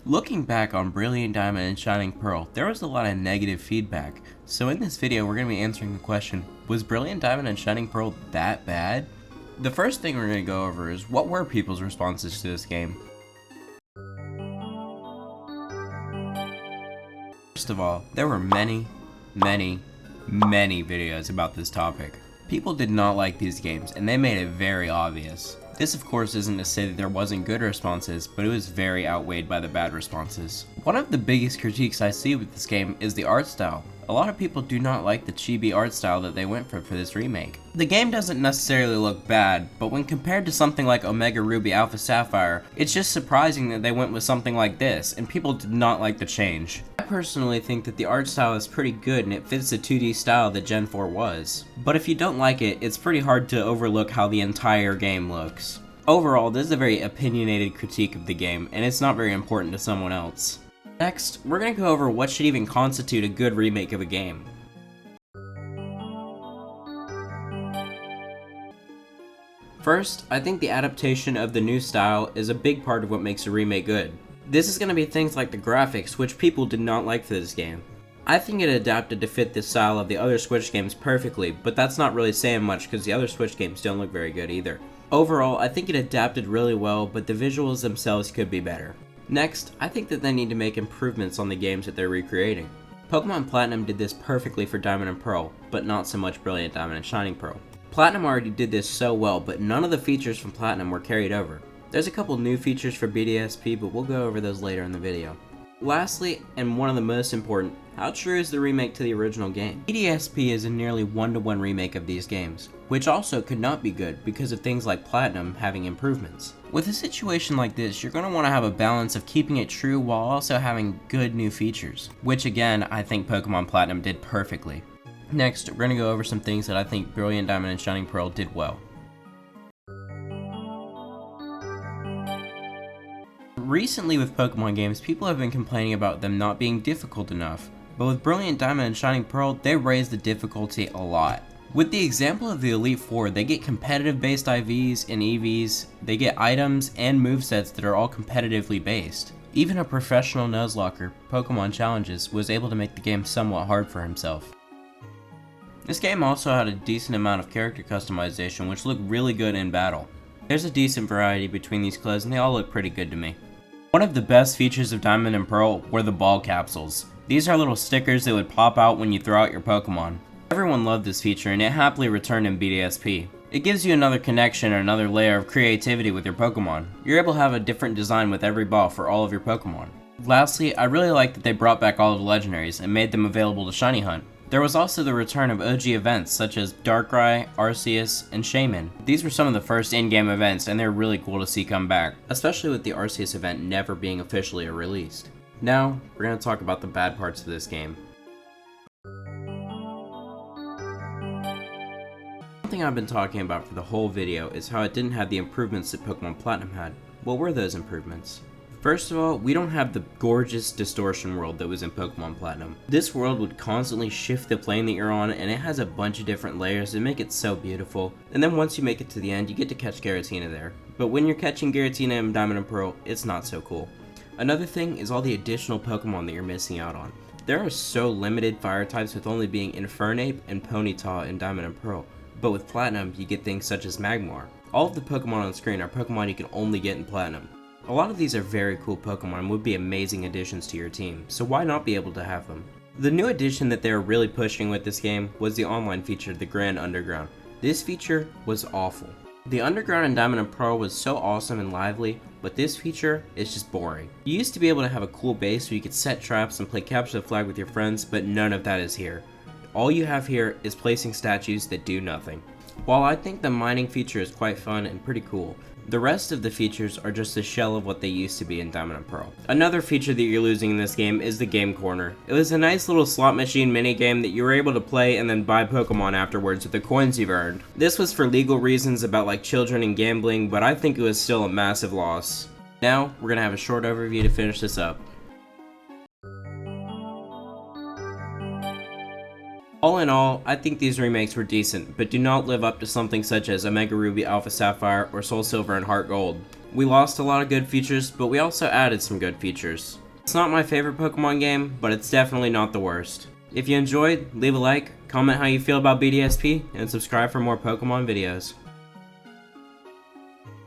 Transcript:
Looking back on Brilliant Diamond and Shining Pearl, there was a lot of negative feedback. So in this video, we're going to be answering the question, was Brilliant Diamond and Shining Pearl that bad? The first thing we're going to go over is, what were people's responses to this game? First of all, there were many videos about this topic. People did not like these games, and they made it very obvious. This of course isn't to say that there wasn't good responses, but it was very outweighed by the bad responses. One of the biggest critiques I see with this game is the art style. A lot of people do not like the chibi art style that they went for this remake. The game doesn't necessarily look bad, but when compared to something like Omega Ruby Alpha Sapphire, it's just surprising that they went with something like this, and people did not like the change. I personally think that the art style is pretty good and it fits the 2D style that Gen 4 was. But if you don't like it, it's pretty hard to overlook how the entire game looks. Overall, this is a very opinionated critique of the game, and it's not very important to someone else. Next, we're going to go over what should even constitute a good remake of a game. First, I think the adaptation of the new style is a big part of what makes a remake good. This is going to be things like the graphics, which people did not like for this game. I think it adapted to fit the style of the other Switch games perfectly, but that's not really saying much because the other Switch games don't look very good either. Overall, I think it adapted really well, but the visuals themselves could be better. Next, I think that they need to make improvements on the games that they're recreating. Pokemon Platinum did this perfectly for Diamond and Pearl, but not so much Brilliant Diamond and Shining Pearl. Platinum already did this so well, but none of the features from Platinum were carried over. There's a couple new features for BDSP, but we'll go over those later in the video. Lastly, and one of the most important, how true is the remake to the original game? BDSP is a nearly one-to-one remake of these games, which also could not be good because of things like Platinum having improvements. With a situation like this, you're going to want to have a balance of keeping it true while also having good new features, which again, I think Pokemon Platinum did perfectly. Next, we're going to go over some things that I think Brilliant Diamond and Shining Pearl did well. Recently with Pokemon games, people have been complaining about them not being difficult enough, but with Brilliant Diamond and Shining Pearl, they raised the difficulty a lot. With the example of the Elite Four, they get competitive based IVs and EVs, they get items and movesets that are all competitively based. Even a professional Nuzlocker, Pokemon Challenges, was able to make the game somewhat hard for himself. This game also had a decent amount of character customization, which looked really good in battle. There's a decent variety between these clothes and they all look pretty good to me. One of the best features of Diamond and Pearl were the ball capsules. These are little stickers that would pop out when you throw out your Pokemon. Everyone loved this feature and it happily returned in BDSP. It gives you another connection or another layer of creativity with your Pokemon. You're able to have a different design with every ball for all of your Pokemon. Lastly, I really like that they brought back all of the legendaries and made them available to shiny hunt. There was also the return of OG events such as Darkrai, Arceus, and Shaman. These were some of the first in-game events and they're really cool to see come back, especially with the Arceus event never being officially released. Now, we're going to talk about the bad parts of this game. Something I've been talking about for the whole video is how it didn't have the improvements that Pokemon Platinum had. What were those improvements? First of all, we don't have the gorgeous distortion world that was in Pokemon Platinum. This world would constantly shift the plane that you're on and it has a bunch of different layers that make it so beautiful. And then once you make it to the end, you get to catch Giratina there. But when you're catching Giratina in Diamond and Pearl, it's not so cool. Another thing is all the additional Pokemon that you're missing out on. There are so limited fire types with only being Infernape and Ponyta in Diamond and Pearl. But with Platinum, you get things such as Magmar. All of the Pokemon on screen are Pokemon you can only get in Platinum. A lot of these are very cool Pokemon and would be amazing additions to your team, so why not be able to have them? The new addition that they were really pushing with this game was the online feature, the Grand Underground. This feature was awful. The Underground in Diamond and Pearl was so awesome and lively, but this feature is just boring. You used to be able to have a cool base where you could set traps and play capture the flag with your friends, but none of that is here. All you have here is placing statues that do nothing. While I think the mining feature is quite fun and pretty cool, the rest of the features are just a shell of what they used to be in Diamond and Pearl. Another feature that you're losing in this game is the Game Corner. It was a nice little slot machine minigame that you were able to play and then buy Pokemon afterwards with the coins you've earned. This was for legal reasons about like children and gambling, but I think it was still a massive loss. Now, we're gonna have a short overview to finish this up. All in all, I think these remakes were decent, but do not live up to something such as Omega Ruby Alpha Sapphire or Soul Silver and Heart Gold. We lost a lot of good features, but we also added some good features. It's not my favorite Pokemon game, but it's definitely not the worst. If you enjoyed, leave a like, comment how you feel about BDSP, and subscribe for more Pokemon videos.